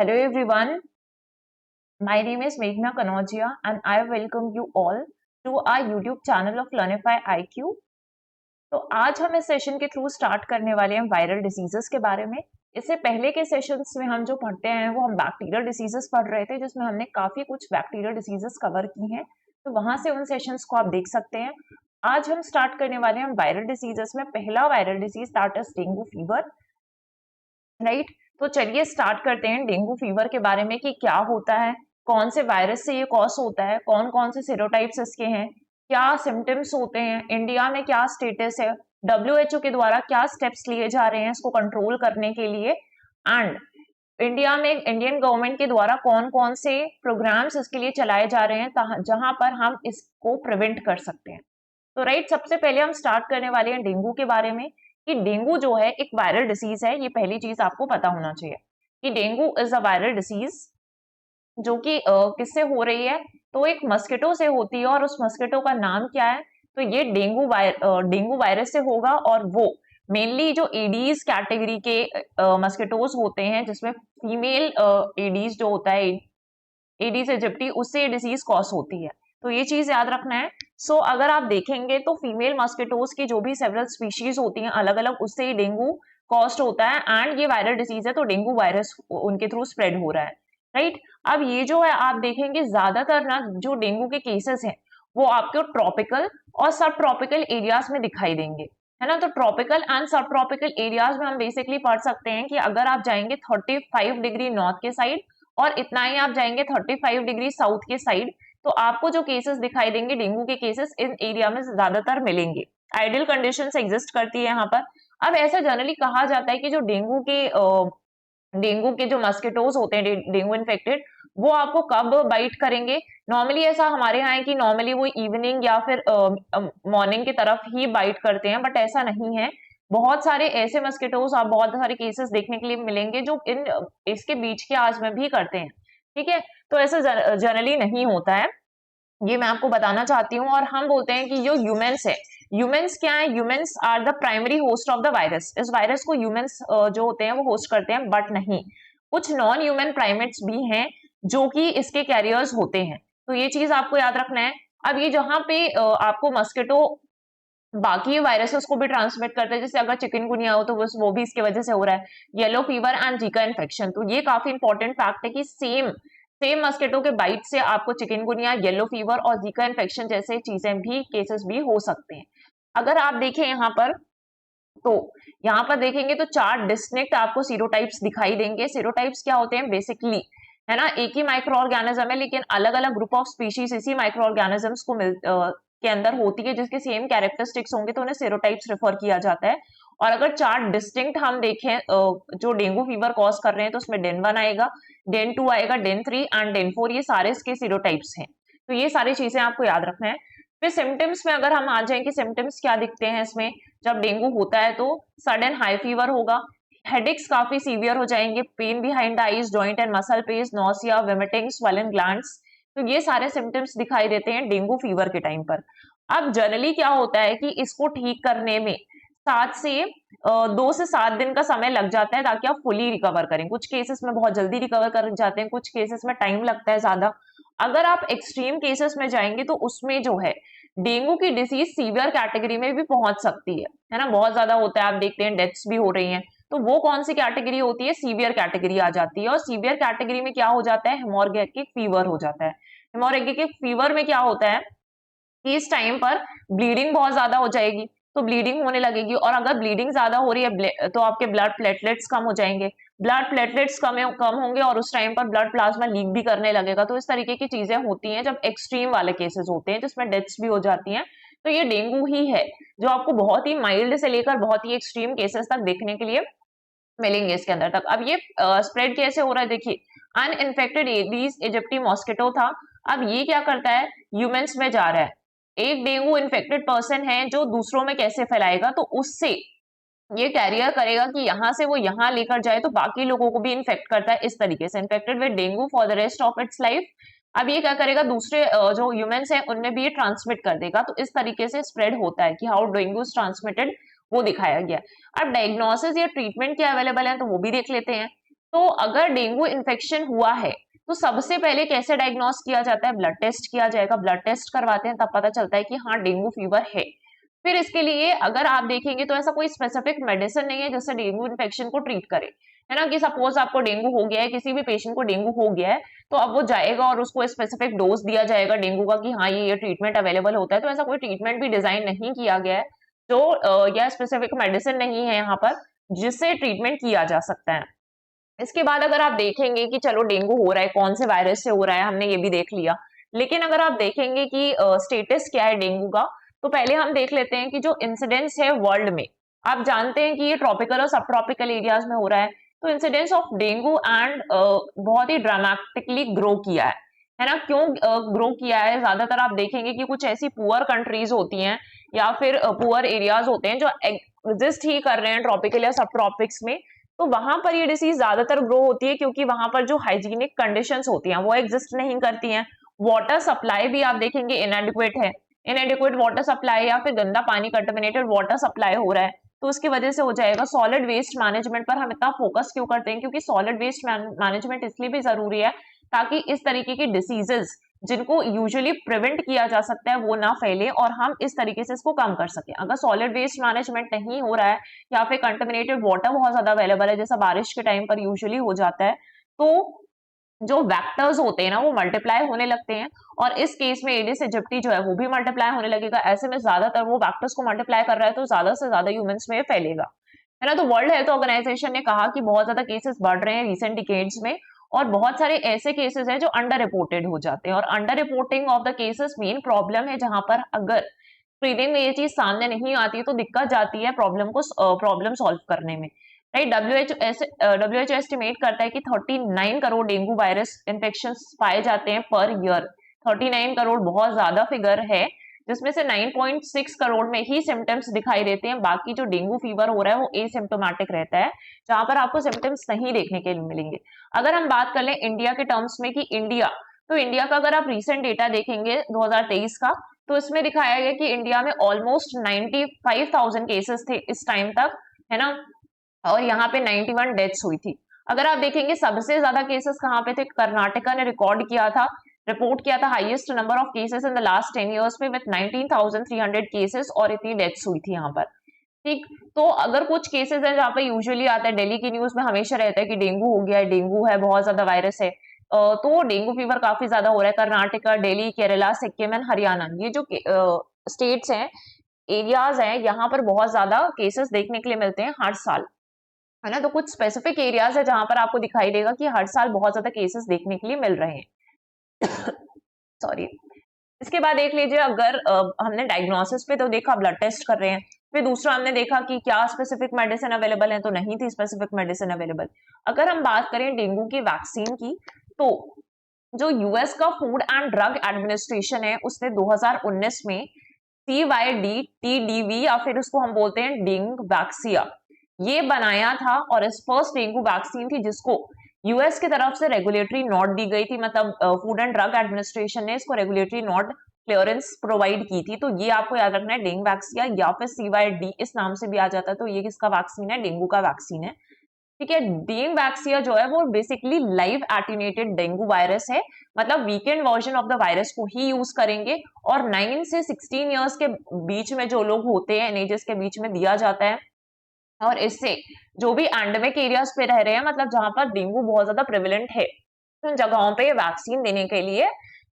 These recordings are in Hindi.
Hello everyone, my name is Meghna Kanojia and I welcome you all to our YouTube channel of Learnify IQ। तो आज हम इस सेशन के थ्रू स्टार्ट करने वाले हैं वायरल डिसीजेस के बारे में। इससे पहले के सेशंस में हम जो पढ़ते हैं वो हम बैक्टीरियल डिसीजेस पढ़ रहे थे, जिसमें हमने काफी कुछ बैक्टीरियल डिसीजेस कवर की हैं, तो वहां से उन सेशंस को आप देख सकते हैं। आज हम स्टार्ट करने वाले हैं वायरल डिसीजेस में। पहला viral disease that is dengue fever, right. तो चलिए स्टार्ट करते हैं डेंगू फीवर के बारे में कि क्या होता है, कौन से वायरस से ये कॉज होता है, कौन कौन से सीरोटाइप्स इसके हैं, क्या सिम्टम्स होते हैं, इंडिया में क्या स्टेटस है, WHO के द्वारा क्या स्टेप्स लिए जा रहे हैं इसको कंट्रोल करने के लिए, एंड इंडिया में इंडियन गवर्नमेंट के द्वारा कौन कौन से प्रोग्राम्स इसके लिए चलाए जा रहे हैं जहां पर हम इसको प्रिवेंट कर सकते हैं। तो राइट, सबसे पहले हम स्टार्ट करने वाले हैं डेंगू के बारे में कि डेंगू जो है एक वायरल डिसीज है। ये पहली चीज आपको पता होना चाहिए कि dengue is a viral disease जो कि किससे हो रही है, तो एक मस्किटो से होती है। और उस मस्किटो का नाम क्या है, तो ये डेंगू वायरस से होगा। और वो मेनली जो एडीज कैटेगरी के मस्किटोज होते हैं, जिसमें फीमेल एडीज जो होता है, एडीज एजिप्टी, उससे ये डिसीज कॉज होती है। तो ये चीज याद रखना है। सो अगर आप देखेंगे तो फीमेल मस्किटोज की जो भी सेवरल स्पीशीज होती हैं अलग अलग, उससे ही डेंगू कॉज होता है। एंड ये वायरल डिसीज है, तो डेंगू वायरस उनके थ्रू स्प्रेड हो रहा है, राइट। अब ये जो है आप देखेंगे ज्यादातर ना जो डेंगू के केसेस हैं वो आपको ट्रॉपिकल और सब ट्रॉपिकल एरियाज में दिखाई देंगे, है ना। तो ट्रॉपिकल एंड सब ट्रॉपिकल एरियाज में हम बेसिकली पढ़ सकते हैं कि अगर आप जाएंगे 35 डिग्री नॉर्थ के साइड और इतना ही आप जाएंगे 35 डिग्री साउथ के साइड, तो आपको जो केसेस दिखाई देंगे डेंगू के केसेस इन एरिया में ज्यादातर मिलेंगे। आइडियल कंडीशंस एग्जिस्ट करती है यहाँ पर। अब ऐसा जनरली कहा जाता है कि जो डेंगू के जो मस्किटोज होते हैं, डेंगू इन्फेक्टेड, वो आपको कब बाइट करेंगे। नॉर्मली ऐसा हमारे यहाँ है कि नॉर्मली वो इवनिंग या फिर मॉर्निंग की तरफ ही बाइट करते हैं, बट ऐसा नहीं है। बहुत सारे ऐसे मस्किटोज आप बहुत सारे केसेस देखने के लिए मिलेंगे जो इसके बीच के आस में भी करते हैं, ठीक है। तो ऐसा जनरली नहीं होता है, ये मैं आपको बताना चाहती हूँ। और हम बोलते हैं कि जो ह्यूमंस है, ह्यूमंस क्या है, humans are the primary host of the virus. इस वायरस को ह्यूमंस जो होते हैं वो होस्ट करते हैं, बट नहीं, कुछ नॉन ह्यूमन प्राइमेट्स भी हैं जो कि इसके कैरियर्स होते हैं। तो ये चीज आपको याद रखना है। अब ये जहां पे आपको मस्किटो बाकी वायरसेस को भी ट्रांसमिट करते हैं, जैसे अगर चिकनगुनिया हो तो वो भी इसकी वजह से हो रहा है, yellow fever and Zika infection. तो ये काफी इंपॉर्टेंट फैक्ट है कि सेम मस्किटो के बाइट से आपको चिकनगुनिया, येलो फीवर और जीका इन्फेक्शन जैसे चीजें भी, केसेस भी हो सकते हैं। अगर आप देखें यहाँ पर, तो यहाँ पर देखेंगे तो 4 डिस्टिंक्ट आपको सीरोटाइप्स दिखाई देंगे। सीरोटाइप्स क्या होते हैं बेसिकली, है ना, एक ही माइक्रो ऑर्गेनिज्म है लेकिन अलग अलग ग्रुप ऑफ स्पीशीज इसी माइक्रो ऑर्गेनिजम्स को के अंदर होती है, जिसके सेम कैरेक्टरिस्टिक्स होंगे, तो उन्हें सीरोटाइप्स रेफर किया जाता है। और अगर 4 डिस्टिंक्ट हम देखें जो डेंगू फीवर कॉज कर रहे हैं, तो उसमें डेन 1 आएगा, डेन 2 आएगा, डेन 3 एंड डेन 4, ये सारे इसके सीरोटाइप्स हैं। तो ये सारी चीजें आपको याद रखना है। फिर सिम्टम्स में अगर हम आ जाए कि सिम्टम्स क्या दिखते हैं इसमें, जब डेंगू होता है तो सडन हाई फीवर होगा, हेडेक्स काफी सीवियर हो जाएंगे, pain behind the eyes, joint and muscle pain, nausea, vomiting, swollen glands. तो ये सारे सिम्टम्स दिखाई देते हैं डेंगू फीवर के टाइम पर। अब जनरली क्या होता है कि इसको ठीक करने में 2 से 7 दिन का समय लग जाता है ताकि आप फुली रिकवर करें। कुछ केसेस में बहुत जल्दी रिकवर कर जाते हैं, कुछ केसेस में टाइम लगता है ज्यादा। अगर आप एक्सट्रीम केसेस में जाएंगे तो उसमें जो है डेंगू की डिसीज सीवियर कैटेगरी में भी पहुंच सकती है ना, बहुत ज्यादा होता है, आप देखते हैं डेथ्स भी हो रही हैं। तो वो कौन सी कैटेगरी होती है, सीवियर कैटेगरी आ जाती है। और सीवियर कैटेगरी में क्या हो जाता है, हेमोरेगिक फीवर हो जाता है। हेमोरेगिक फीवर में क्या होता है कि इस टाइम पर ब्लीडिंग बहुत ज्यादा हो जाएगी, तो ब्लीडिंग होने लगेगी। और अगर ब्लीडिंग ज्यादा हो रही है तो आपके ब्लड प्लेटलेट्स कम हो जाएंगे, ब्लड प्लेटलेट्स कम होंगे और उस टाइम पर ब्लड प्लाज्मा लीक भी करने लगेगा। तो इस तरीके की चीजें होती हैं जब एक्सट्रीम वाले केसेस होते हैं जिसमें डेथ्स भी हो जाती हैं। तो ये डेंगू ही है जो आपको बहुत ही माइल्ड से लेकर बहुत ही एक्सट्रीम केसेस तक देखने के लिए मिलेंगे इसके अंदर तक। अब ये स्प्रेड कैसे हो रहा है, देखिए, अनइन्फेक्टेड एडीज इजिप्टी मॉस्किटो था, अब ये क्या करता है, ह्यूमंस में जा रहा है। एक डेंगू इन्फेक्टेड पर्सन है जो दूसरों में कैसे फैलाएगा, तो उससे ये कैरियर करेगा कि यहां से वो यहां लेकर जाए तो बाकी लोगों को भी इन्फेक्ट करता है। इस तरीके से infected with dengue for the rest of its life. अब ये क्या करेगा, दूसरे जो ह्यूमंस हैं उनमें भी ये ट्रांसमिट कर देगा। तो इस तरीके से स्प्रेड होता है कि हाउ डेंगू इज ट्रांसमिटेड, वो दिखाया गया। अब डायग्नोसिस या ट्रीटमेंट क्या अवेलेबल है तो वो भी देख लेते हैं। तो अगर डेंगू इन्फेक्शन हुआ है तो सबसे पहले कैसे डायग्नोस किया जाता है? ब्लड टेस्ट किया जाएगा। ब्लड टेस्ट करवाते हैं तब पता चलता है कि हाँ डेंगू फीवर है। फिर इसके लिए अगर आप देखेंगे तो ऐसा कोई स्पेसिफिक मेडिसिन नहीं है जिससे डेंगू इन्फेक्शन को ट्रीट करे, है ना। कि सपोज आपको डेंगू हो गया है, किसी भी पेशेंट को डेंगू हो गया है, तो अब वो जाएगा और उसको स्पेसिफिक डोज दिया जाएगा डेंगू का कि हाँ ये ट्रीटमेंट अवेलेबल होता है। तो ऐसा कोई ट्रीटमेंट भी डिजाइन नहीं किया गया है जो या स्पेसिफिक मेडिसिन नहीं है यहाँ पर जिससे ट्रीटमेंट किया जा सकता है। इसके बाद अगर आप देखेंगे कि चलो डेंगू हो रहा है, कौन से वायरस से हो रहा है, हमने ये भी देख लिया। लेकिन अगर आप देखेंगे कि स्टेटस क्या है डेंगू का, तो पहले हम देख लेते हैं कि जो इंसिडेंस है वर्ल्ड में, आप जानते हैं कि ये ट्रॉपिकल और सब ट्रॉपिकल एरियाज में हो रहा है। तो इंसिडेंस ऑफ डेंगू एंड बहुत ही ड्रामेटिकली ग्रो किया है ना। क्यों ग्रो किया है? ज्यादातर आप देखेंगे कि कुछ ऐसी पुअर कंट्रीज होती हैं या फिर पुअर एरियाज होते हैं जो एग्जिस्ट ही कर रहे हैं ट्रॉपिकल या सब ट्रॉपिक्स में। तो वहां पर ये डिसीज ज्यादातर ग्रो होती है क्योंकि वहां पर जो हाइजीनिक कंडीशंस होती हैं वो एग्जिस्ट नहीं करती हैं। वाटर सप्लाई भी आप देखेंगे इनएडिक्वेट है। इनएडिक्वेट वाटर सप्लाई या फिर गंदा पानी, कंटेमिनेटेड वाटर सप्लाई हो रहा है, तो उसकी वजह से हो जाएगा। सॉलिड वेस्ट मैनेजमेंट पर हम इतना फोकस क्यों करते हैं? क्योंकि सॉलिड वेस्ट मैनेजमेंट इसलिए भी जरूरी है ताकि इस तरीके की डिसीजेस जिनको यूजुअली प्रिवेंट किया जा सकता है वो ना फैले और हम इस तरीके से इसको कम कर सकें। अगर सॉलिड वेस्ट मैनेजमेंट नहीं हो रहा है या फिर कंटेमिनेटेड वाटर बहुत ज्यादा अवेलेबल है जैसा बारिश के टाइम पर यूजुअली हो जाता है, तो जो वेक्टर्स होते हैं ना वो मल्टीप्लाई होने लगते हैं और इस केस में एडिस इजिप्टी जो है वो भी मल्टीप्लाई होने लगेगा। ऐसे में ज्यादातर वो वेक्टर्स को मल्टीप्लाई कर रहा है तो ज्यादा से ज्यादा ह्यूमंस में फैलेगा, है ना। तो वर्ल्ड हेल्थ ऑर्गेनाइजेशन ने कहा कि बहुत ज्यादा केसेस बढ़ रहे हैं रिसेंट डिकेड्स में और बहुत सारे ऐसे केसेस हैं जो अंडर रिपोर्टेड हो जाते हैं। और under reporting of the cases main problem है जहां पर अगर स्क्रीनिंग में ये चीज सामने नहीं आती तो दिक्कत जाती है प्रॉब्लम सॉल्व करने में, राइट। डब्ल्यूएचओ एस्टिमेट करता है कि 39 करोड़ डेंगू वायरस इन्फेक्शन पाए जाते हैं पर ईयर। 39 करोड़ बहुत ज्यादा फिगर है जिसमें से 9.6 करोड़ में ही सिम्टम्स दिखाई देते हैं। बाकी जो डेंगू फीवर हो रहा है वो एसिम्टोमेटिक रहता है जहां पर आपको सिम्टम्स नहीं देखने के लिए मिलेंगे। अगर हम बात कर लें इंडिया के टर्म्स में कि इंडिया का अगर आप रिसेंट डेटा देखेंगे 2023 का, तो इसमें दिखाया गया कि इंडिया में ऑलमोस्ट 95,000 केसेस थे इस टाइम तक, है ना। और यहाँ पे 91 डेथ्स हुई थी। अगर आप देखेंगे सबसे ज्यादा केसेस कहाँ पे थे? कर्नाटका ने रिपोर्ट किया था highest number of cases in the last 10 years में विद 19,300 केसेस और इतनी डेथ्स हुई थी यहाँ पर, ठीक। तो अगर कुछ केसेस है जहाँ पे यूजुअली आता है, दिल्ली की न्यूज में हमेशा रहता है कि डेंगू हो गया है, डेंगू है, बहुत ज्यादा वायरस है। तो डेंगू फीवर काफी ज्यादा हो रहा है। कर्नाटका, दिल्ली, केरला, सिक्किम एंड हरियाणा, ये जो स्टेट्स हैं, एरियाज हैं, यहाँ पर बहुत ज्यादा केसेस देखने के लिए मिलते हैं हर साल, है ना। तो कुछ स्पेसिफिक एरियाज है जहां पर आपको दिखाई देगा कि हर साल बहुत ज्यादा केसेस देखने के लिए मिल रहे हैं। सॉरी। इसके बाद देख लीजिए, अगर हमने डायग्नोसिस पे तो देखा ब्लड टेस्ट कर रहे हैं, फिर दूसरा हमने देखा कि क्या स्पेसिफिक मेडिसिन अवेलेबल है, तो नहीं थी स्पेसिफिक मेडिसिन अवेलेबल। अगर हम बात करें डेंगू की वैक्सीन की, तो जो यूएस का फूड एंड ड्रग एडमिनिस्ट्रेशन है उसने 2019 में CYD-TDV या फिर उसको हम बोलते हैं डेंगू वैक्सिया, ये बनाया था और इस फर्स्ट डेंगू वैक्सीन थी जिसको यूएस की तरफ से रेगुलेटरी नोट दी गई थी। मतलब फूड एंड ड्रग एडमिनिस्ट्रेशन ने इसको रेगुलेटरी नोट क्लियरेंस प्रोवाइड की थी। तो ये आपको याद रखना है, डेंगू वैक्सिया या फिर CYD इस नाम से भी आ जाता है। तो ये किसका वैक्सीन है? डेंगू का वैक्सीन है, ठीक है। डेंगू वैक्सिया जो है वो basically live attenuated dengue virus है, मतलब weekend version of the virus को ही यूज करेंगे और 9 से 16 इयर्स के बीच में जो लोग होते हैं, एजेस के बीच में दिया जाता है। और इससे जो भी एंडेमिक एरियाज पे रह रहे हैं, मतलब जहां पर डेंगू बहुत ज्यादा प्रेवलेंट है, उन जगहों पे वैक्सीन देने के लिए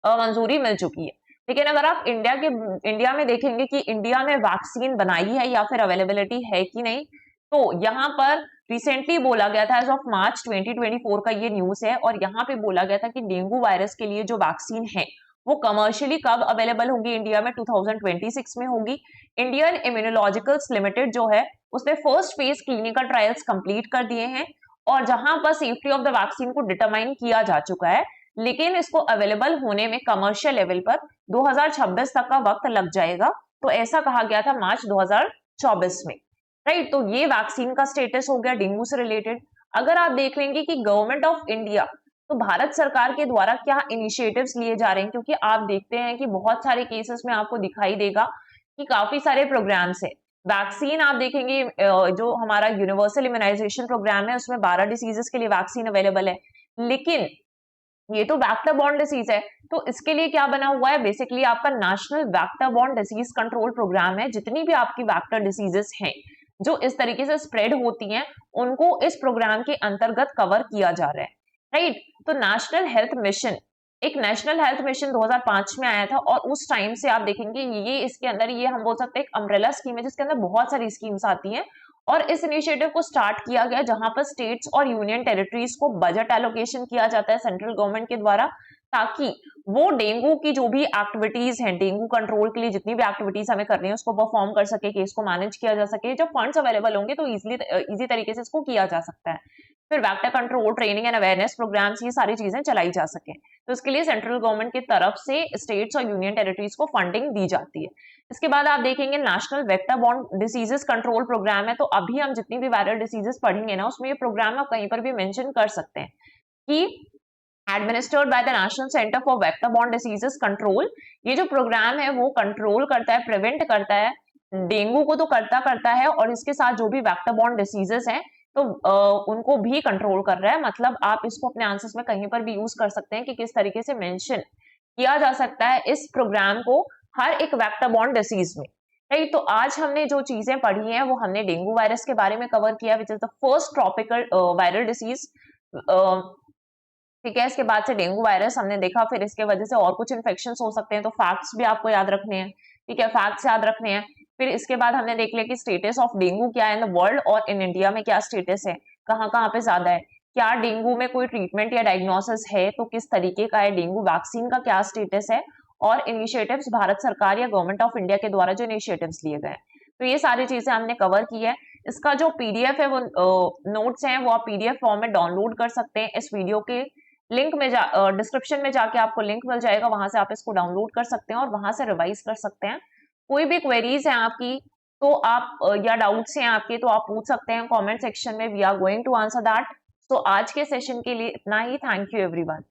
मंजूरी मिल चुकी है। लेकिन अगर आप इंडिया में देखेंगे कि इंडिया में वैक्सीन बनाई है या फिर अवेलेबिलिटी है कि नहीं, तो यहाँ पर रिसेंटली बोला गया था, एज ऑफ मार्च 2024 का ये न्यूज है, और यहाँ पे बोला गया था कि डेंगू वायरस के लिए जो वैक्सीन है वो कमर्शियली कब अवेलेबल होगी? इंडिया में 2026 में होगी। इंडियन इम्यूनोलॉजिकल्स लिमिटेड जो है उसने first phase clinical trials complete कर दिए हैं और जहां पर सेफ्टी ऑफ द वैक्सीन को डिटरमाइन किया जा चुका है, लेकिन इसको अवेलेबल होने में कमर्शियल लेवल पर 2026 तक का वक्त लग जाएगा। तो ऐसा कहा गया था मार्च 2024 में, राइट। तो ये वैक्सीन का स्टेटस हो गया डेंगू से रिलेटेड। अगर आप देख लेंगे कि गवर्नमेंट ऑफ इंडिया, तो भारत सरकार के द्वारा क्या इनिशिएटिव्स लिए जा रहे हैं, क्योंकि आप देखते हैं कि बहुत सारे केसेस में आपको दिखाई देगा कि काफी सारे प्रोग्राम्स है वैक्सीन आप देखेंगे जो हमारा यूनिवर्सल इम्यूनाइजेशन प्रोग्राम है उसमें 12 डिसीजेस के लिए वैक्सीन अवेलेबल है, लेकिन ये तो वेक्टर बॉर्न डिसीज है, तो इसके लिए क्या बना हुआ है, बेसिकली आपका national vector borne disease control programme है। जितनी भी आपकी वेक्टर डिसीजेस हैं जो इस तरीके से स्प्रेड होती हैं उनको इस प्रोग्राम के अंतर्गत कवर किया जा रहा है, राइट। तो नेशनल हेल्थ मिशन, एक नेशनल हेल्थ मिशन 2005 में आया था और उस टाइम से आप देखेंगे ये इसके अंदर ये हम बोल सकते हैं एक अम्ब्रेला स्कीम है जिसके अंदर बहुत सारी स्कीम्स आती हैं। और इस इनिशिएटिव को स्टार्ट किया गया जहां पर स्टेट्स और यूनियन टेरिटरीज को बजट एलोकेशन किया जाता है सेंट्रल गवर्नमेंट के द्वारा, ताकि वो डेंगू की जो भी एक्टिविटीज हैं, डेंगू कंट्रोल के लिए जितनी भी एक्टिविटीज हमें करनी है उसको परफॉर्म कर सके, केस को मैनेज किया जा सके। जब फंड्स अवेलेबल होंगे तो इजी तरीके से इसको किया जा सकता है। फिर vector control training and awareness programmes, ये सारी चीजें चलाई जा सके, तो इसके लिए सेंट्रल गवर्नमेंट की तरफ से स्टेट्स और यूनियन टेरिटरीज को फंडिंग दी जाती है। इसके बाद आप देखेंगे national vector borne diseases control programme है। तो अभी हम जितनी भी वायरल डिसीजेस पढ़ेंगे ना उसमें ये प्रोग्राम आप कहीं पर भी मेंशन कर सकते हैं कि administered by the national centre for vector borne diseases control. ये जो प्रोग्राम है वो कंट्रोल करता है, प्रिवेंट करता है, डेंगू को तो करता है और इसके साथ जो भी वेक्टर बॉर्न डिसीजेस हैं तो उनको भी कंट्रोल कर रहा है। मतलब आप इसको अपने आंसर्स में कहीं पर भी यूज कर सकते हैं कि किस तरीके से मेंशन किया जा सकता है इस प्रोग्राम को हर एक वेक्टर बॉर्न डिसीज में, राइट। तो आज हमने जो चीजें पढ़ी हैं वो हमने डेंगू वायरस के बारे में कवर किया, which is the first tropical viral disease, ठीक है। इसके बाद से डेंगू वायरस हमने देखा, फिर इसके वजह से और कुछ इन्फेक्शन हो सकते हैं, तो फैक्ट्स भी आपको याद रखने हैं, ठीक है, फैक्ट्स याद रखने हैं। फिर इसके बाद हमने देख लिया कि स्टेटस ऑफ डेंगू क्या है इन द वर्ल्ड और इन इंडिया में क्या स्टेटस है, कहाँ कहाँ पे ज्यादा है, क्या डेंगू में कोई ट्रीटमेंट या डायग्नोसिस है तो किस तरीके का है, डेंगू वैक्सीन का क्या स्टेटस है, और इनिशिएटिव्स भारत सरकार या गवर्नमेंट ऑफ इंडिया के द्वारा जो इनिशिएटिव्स लिए गए, तो ये सारी चीजें हमने कवर की है। इसका जो पीडीएफ है वो नोट्स हैं वो आप पीडीएफ फॉर्म में डाउनलोड कर सकते हैं। इस वीडियो के लिंक में डिस्क्रिप्शन में जाके आपको लिंक मिल जाएगा, वहां से आप इसको डाउनलोड कर सकते हैं और वहां से रिवाइज कर सकते हैं। कोई भी क्वेरीज है आपकी तो आप या डाउट्स हैं आपके तो आप पूछ सकते हैं कमेंट सेक्शन में, we are going to answer that. तो आज के सेशन के लिए इतना ही। Thank you everyone.